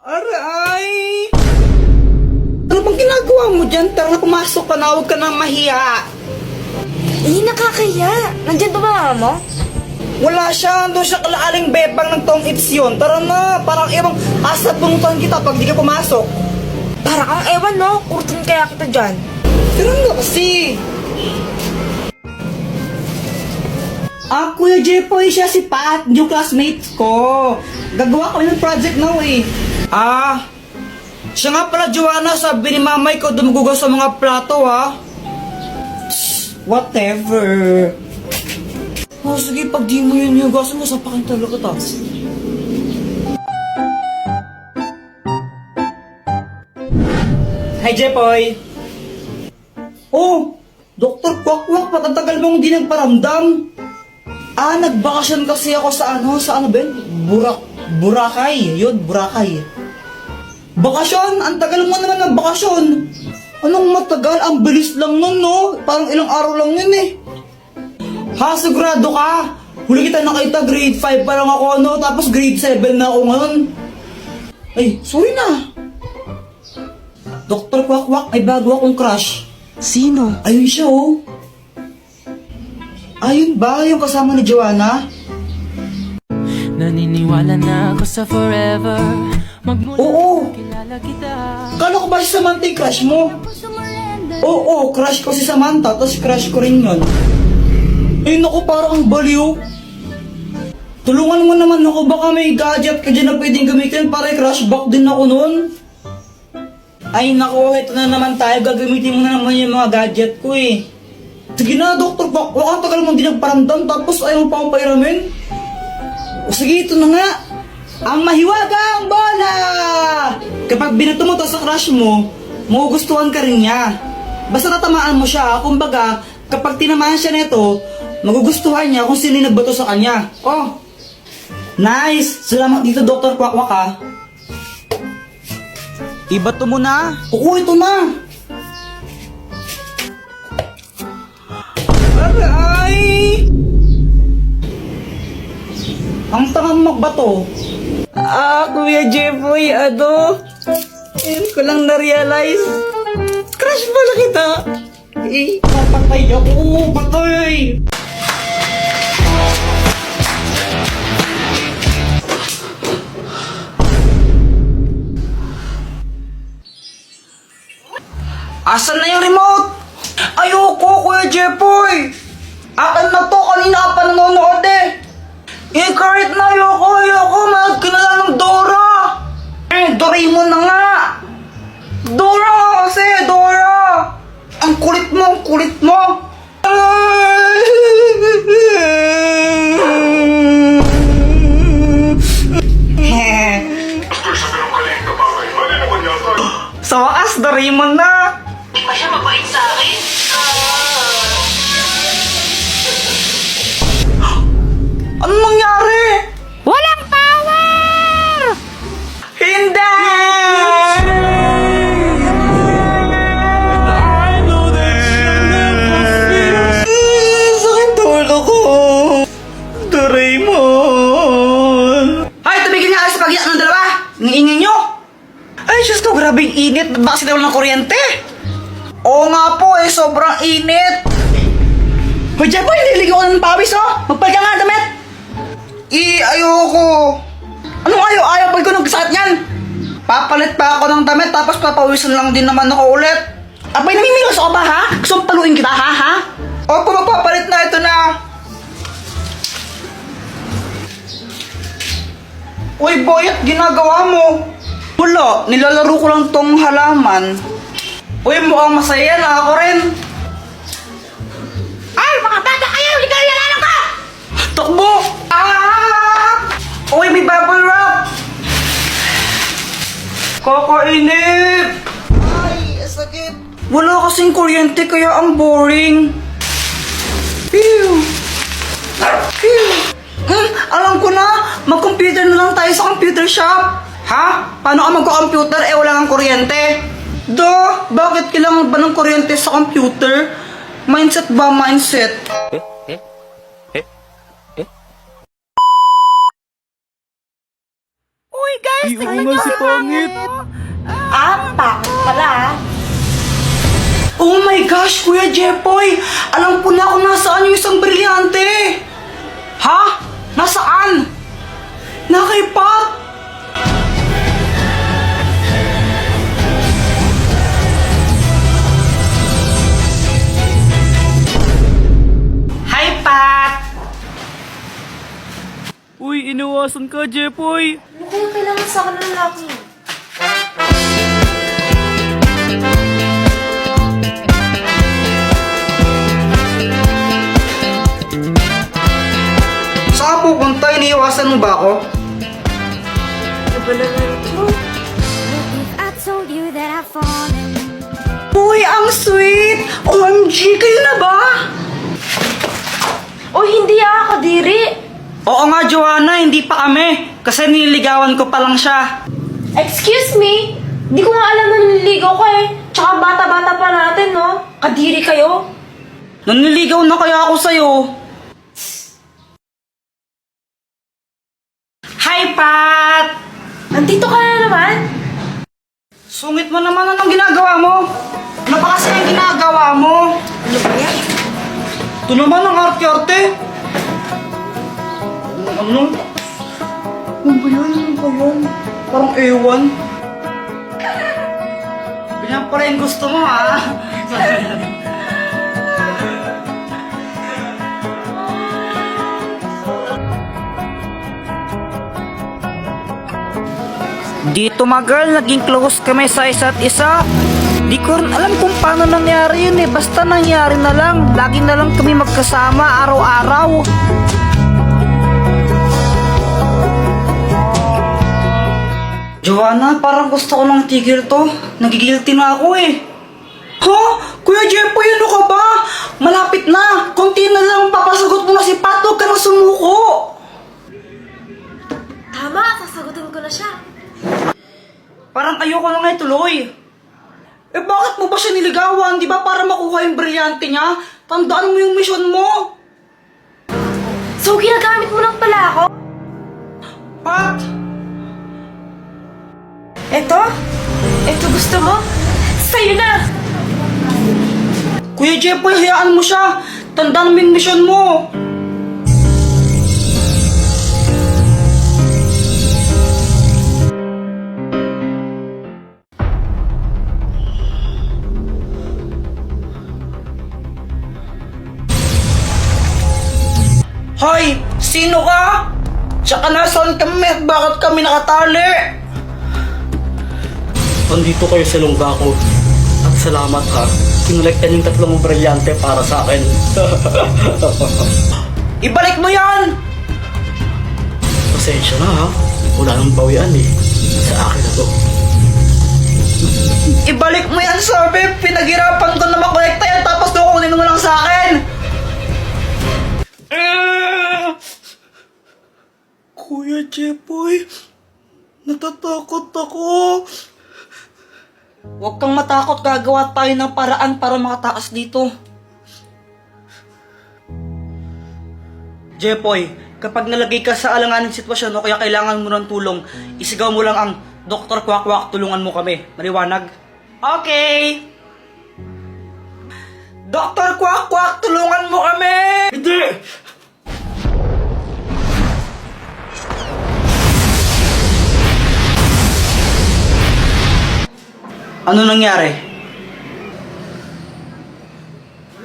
Aray! Ano bang ginagawa mo dyan? Tara, pumasok ka na, huwag ka nang mahiya. Hindi nakakaya. Nandyan ba mama mo? Wala siya, doon siya kalaaling bebang ng tong its yun. Tara na, parang ibang asa punutan kita pag di ka pumasok. Para kang ewan, no? Kurtin kaya kita dyan. Tara na kasi. Kuya Jepoy, siya si Pat, yung classmates ko. Gagawa kami ng project now eh. Siya nga pala, Joanna, sabi ni mamay ko dumugugas sa mga plato ha. Whatever. Sige, pag di mo yun hugasan mo, sapakin talaga ta. Hi, Jepoy. Oh, Dr. Kwakwak, patatagal mong di nagparamdam. Nagbakasyon kasi ako sa ano ba yun? Boracay. Yun, Boracay. Bakasyon? Ang tagal mo naman ng bakasyon. Anong matagal? Ang bilis lang nun, no? Parang ilang araw lang yun eh. Sigurado ka? Huli kita nakita, grade 5 pa lang ako, no? Tapos grade 7 na ako ngayon. Ay, sorry na. Dr. Kwakwak, may bago akong crush. Sino? Ayun siya, oh. Ayun ba? Yung kasama ni Joanna? Naniniwala na ako sa forever. Magmula Oo. kilala kita. Kala ko ba si Samantha yung crush mo? Oo, crush ko si Samantha, tapos crush ko rin yun. Naku, parang ang baliw. Tulungan mo naman ako, baka may gadget ka dyan na pwedeng gamitin para i-crush back din ako nun. Ay naku, ito na naman tayo, gagamitin mo na naman yung mga gadget ko eh. Sige na, Dr. Bak, ang tagal mong di nagparamdam, tapos ayaw mo pa akong pairamin. Sige, ito na nga. Ang mahiwagang bola! Kapag binato mo to sa crush mo, magugustuhan ka rin niya. Basta natamaan mo siya, kumbaga, kapag tinamaan siya nito, magugustuhan niya kung sino yung nagbato sa kanya. Oh, nice! Salamat dito, Dr. Kwakwak ha. Ibato mo na. Oo, ito na. Aray! Ang tangang magbato. Kuya Jepoy, ngayon ko lang na-realize. Crush pala kita. Papatay ako, patay. Asan na yung remote? Ayoko, Kuya Jepoy! Akin na to, kanina ka pa nanonood eh! Kahit na ayoko, mahal ka na lang ng Dora! Doraemon na nga! Dora kasi, Dora! Ang kulit mo! Sa wakas, Doraemon na! Di pa siya mabait sa akin. Anong nangyari? Walang power! Hindi! Sakit ulo ko. Doraemon. Hay, tumigil nga kayo sa pag-iyak ng dalawa. Ang nyo. Ay, Diyos ko, grabe yung init. Ba't ba kasi nawalan ng kuryente? Oo nga po eh, sobrang init. Hoy, Jepoy, nililigo ko ng pawis oh. Magpalit ka nga ng damit. Ayoko. Anong ayaw? Ayaw pa ko nagsakit niyan. Papalit pa ako ng damit tapos papawisan lang din naman ako ulit. Abay, namimilos ako ba ha? Gusto mong paluin kita ha? Opo, magpapalit na, ito na. Uy, Boyet, ginagawa mo? Wala, nilalaro ko lang tong halaman. Uy, mukhang masaya na ako rin. Ay, mga bata kayo! Ligaw na lang ka! Takbo! Uy, may bubble wrap! Kakainip! Ay, sakit! Wala kasing kuryente kaya ang boring. Phew! Phew! Alam ko na! Mag-computer na lang tayo sa computer shop! Ha? Paano ka magko-computer wala kang kuryente? Bakit kailangan ba ng kuryente sa computer? Mindset ba mindset? Uy, Uy, guys! Ay, oo nga si Pangit. Pangit pala ah. Oh my gosh, Kuya Jepoy! Alam ko na kung nasaan yung isang brilyante! Ha? Nasaan? Na kay Pat? Hi, Pat! Uy, inawasan ka, Jepoy! Ano kaya kailangan sa akin ng lalaki? Saan ka pupunta? Iniiwasan mo ba ako? Ano ba naman ito? I told you that I've fallen. Uy, ang sweet! OMG, kayo na ba? Uy, hindi ah, Kadiri! Oo nga, Joanna, hindi pa kami. Kasi nililigawan ko pa lang siya. Excuse me? Hindi ko nga alam na nililigaw ka eh. Tsaka bata-bata pa natin, no? Kadiri kayo? Naniligaw na kaya ako sa'yo. Hi, Pat! Nandito ka na naman? Sungit mo naman, anong ginagawa mo? Ano pa kasi ang ginagawa mo? Ano ba yan? Ito naman ang arte-arte. Ano? Ano ba yan? Ano ba yan? Parang ewan. Ganyan pa rin gusto mo, ha? Dito mga girl, naging close kami sa isa't isa. Di ko rin alam kung paano nangyari yun eh. Basta nangyari na lang. Lagi na lang kami magkasama araw-araw. Joanna, parang gusto ko ng tigil to. Nagigilty na ako eh. Ha? Kuya Jepoy, ano ka ba? Malapit na. Konti na lang papasagot mo na si Pat. Huwag ka nang sumuko. Tama, sasagutin ko na siya. Parang ayoko na nga ituloy. Eh bakit mo ba siya niligawan? Di ba para makuha yung brilyante niya? Tandaan mo yung mission mo. So, ginagamit mo lang pala ako? Pat! Eto? Eto gusto mo? Sa'yo na! Kuya Jepoy, hayaan mo siya. Tandaan mo yung mission mo. Hoy! Sino ka? Tsaka nasaan kami at bakit kami nakatali? Andito kayo sa lungga ko. At salamat ha. Kinolektan yung tatlong brilyante para sa akin. Ibalik mo yan! Pasensya na ha. Wala nang bawian eh. Sa akin na to. Ibalik mo yan, sabi! Pinaghirapan ko na makolekta yan tapos kukunin mo lang sa akin! Kuya Jepoy, natatakot ako. Huwag kang matakot, gagawa tayo ng paraan para makataas dito. Jepoy, kapag nalagay ka sa alanganing sitwasyon o kaya kailangan mo ng tulong, isigaw mo lang ang Dr. Kwak-Kwak, tulungan mo kami. Maliwanag? Okay! Dr. Kwak-Kwak, tulungan mo kami! Hindi! Ano nangyari?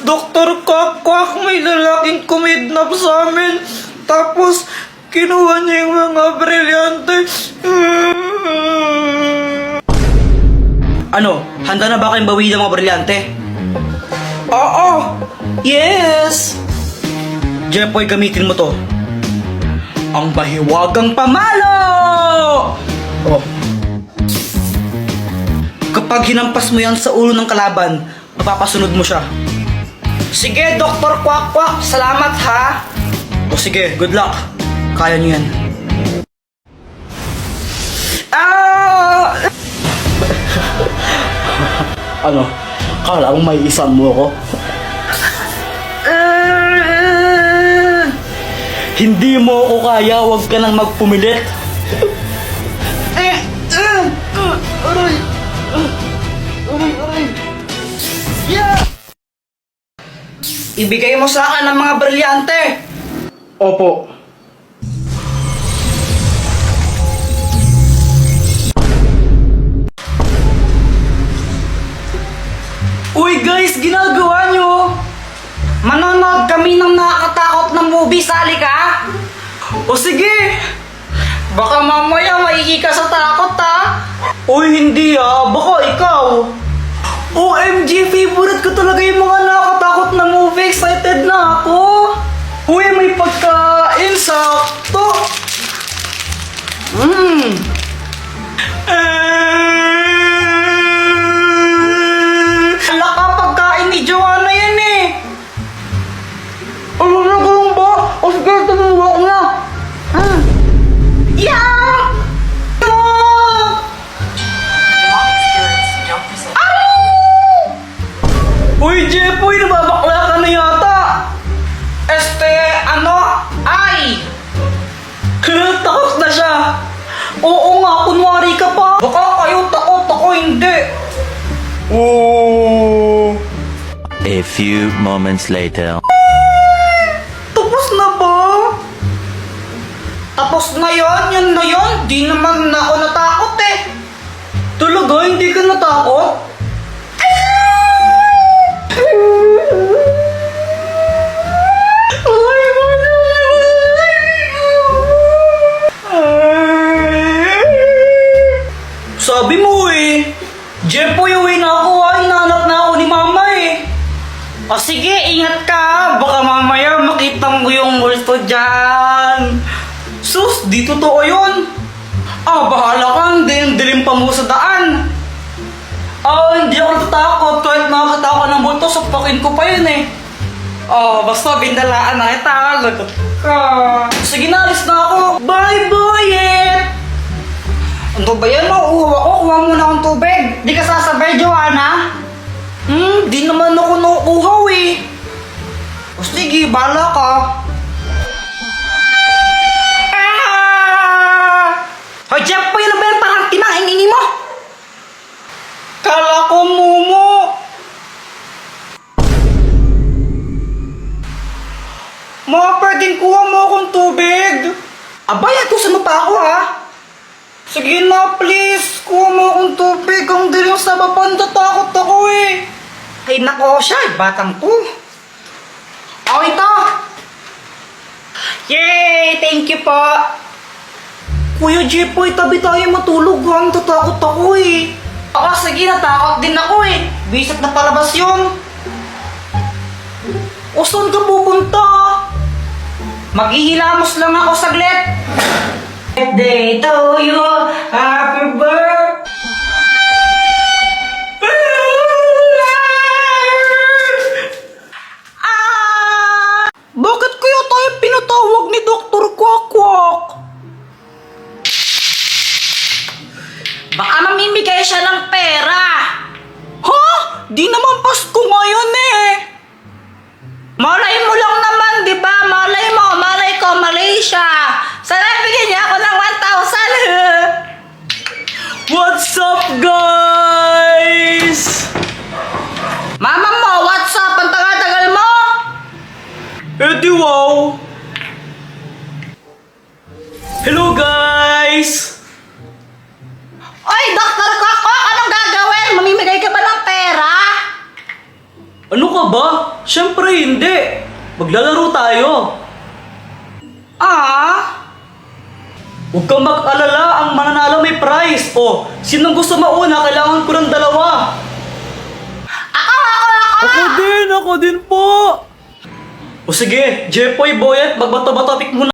Dr. Kwak-Kwak, may lalaking kumidnap sa amin. Tapos, kinuha niya yung mga brilyante. Ano? Handa na ba kayong bawiin ng mga brilyante? Oo! Yes! Jepoy, gamitin mo to. Ang bahiwagang pamalo! Oh. Kapag hinampas mo yan sa ulo ng kalaban, mapapasunod mo siya. Sige, Dr. Kwak-Kwak, salamat ha! O sige, good luck. Kaya niyo yan. Ah! Ano? Kala mo may isang mo ako? Hindi mo ako kaya, huwag ka nang magpumilit. ibigay mo sa akin ang mga brilyante. Opo. Uy guys, ginagawa nyo? Manonood kami ng nakakatakot na movie, sali ka? O sige, baka mamaya maigi ka sa takot ha? Uy, hindi baka ikaw. OMG, favorite ko talaga yung mga nakakatakot na movie. Excited na ako. Uy, may pagkain, sakto. Hala ka, pagkain ni Joanna yan eh. Ano na ganun ba? O sige, tumuwa ko na. Yeah! Uy, Jepoy, nababakla ka na yata. Ay! Takot na siya. Oo nga, kunwari ka pa. Baka kayo takot, ako hindi. Oh. A few moments later. Tapos na ba? Tapos na yun, yun na yun. Di naman na ako natakot eh. Talaga, hindi ka natakot? Sabi mo eh, Jepoy, uwi na ako hinahanap na ako ni mama eh. O sige, ingat ka, baka mamaya makita mo yung multo dyan. Sus, di totoo yun. Bahala ka, dilim pa mo sa daan. Hindi ako natatakot, kahit makakita ako ng multo, sapakin ko pa yun eh. Basta bindalaan na kita, lagot ka. Sige na, alis na ako. Bye, boyet! Ano ba yan? Mauuhaw ako. Kuha muna akong tubig. Di ka sasabay, Joanna? Di naman ako nauuhaw eh. O sige, bala ka. Hoy, Jeff, pa yun na ba yan? Parang timang mo. Kala ko, Mumu. Mga pwedeng kuha mo akong tubig. Abay, atusan mo pa ako ha. Sige na, please. Kuha mo akong tubig. Ang dilim sa baba, natatakot ako eh. Ay, nako siya. Batang to. Ito. Yay! Thank you po. Kuya Jepoy, tabi tayo matulog ha. Natatakot ako eh. Sige, natakot din ako eh. Bisit na palabas yun. O, saan ka pupunta? Maghihilamos lang ako saglit. Birthday to you, happy birthday. Bakit kaya tayo pinatawag ni Dr. Quack? Baka mamimigay siya ng pera. Ha? Di naman Pasko ngayon eh. Malay mo lang naman, di ba? Malay ko, Malaysia. Sana bigyan niya ako ng 1,000. What's up, guys? Mama mo, what's up? Ang tagal-tagal mo? Di wow. Hello, guys. Oy, Dr. Quack, anong gagawin? Mamimigay ka ba ng pera? Ano ka ba? Siyempre hindi. Maglalaro tayo. Huwag kang mag-alala, ang mananalo may prize. Sinong gusto mauna? Kailangan ko ng 2. Ako din po. Sige, Jepoy, Boyet, magbato-bato pick muna.